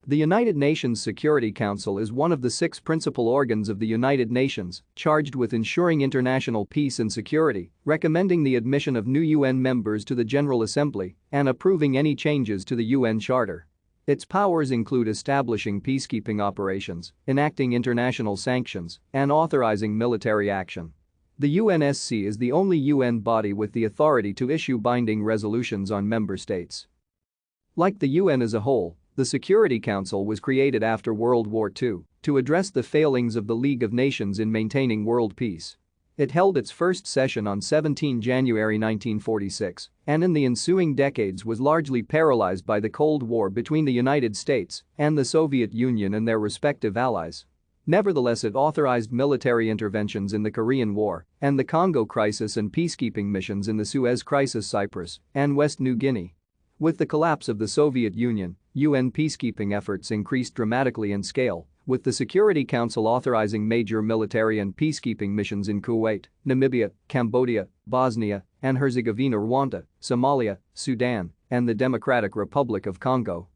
The United Nations Security Council is one of the 6 principal organs of the United Nations, charged with ensuring international peace and security, recommending the admission of new UN members to the General Assembly, and approving any changes to the UN Charter. Its powers include establishing peacekeeping operations, enacting international sanctions, and authorizing military action. The UNSC is the only UN body with the authority to issue binding resolutions on member states. Like the UN as a whole, the Security Council was created after World War II to address the failings of the League of Nations in maintaining world peace. It held its first session on 17 January 1946 and in the ensuing decades was largely paralyzed by the Cold War between the United States and the Soviet Union and their respective allies. Nevertheless, it authorized military interventions in the Korean War and the Congo crisis and peacekeeping missions in the Suez Crisis, Cyprus, and West New Guinea. With the collapse of the Soviet Union, UN peacekeeping efforts increased dramatically in scale, with the Security Council authorizing major military and peacekeeping missions in Kuwait, Namibia, Cambodia, Bosnia and Herzegovina, Rwanda, Somalia, Sudan, and the Democratic Republic of Congo.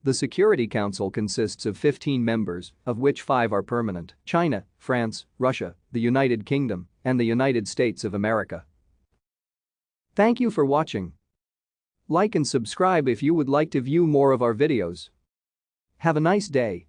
The Security Council consists of 15 members, of which 5 are permanent: China, France, Russia, the United Kingdom, and the United States of America. Thank you for watching. Like and subscribe if you would like to view more of our videos. Have a nice day.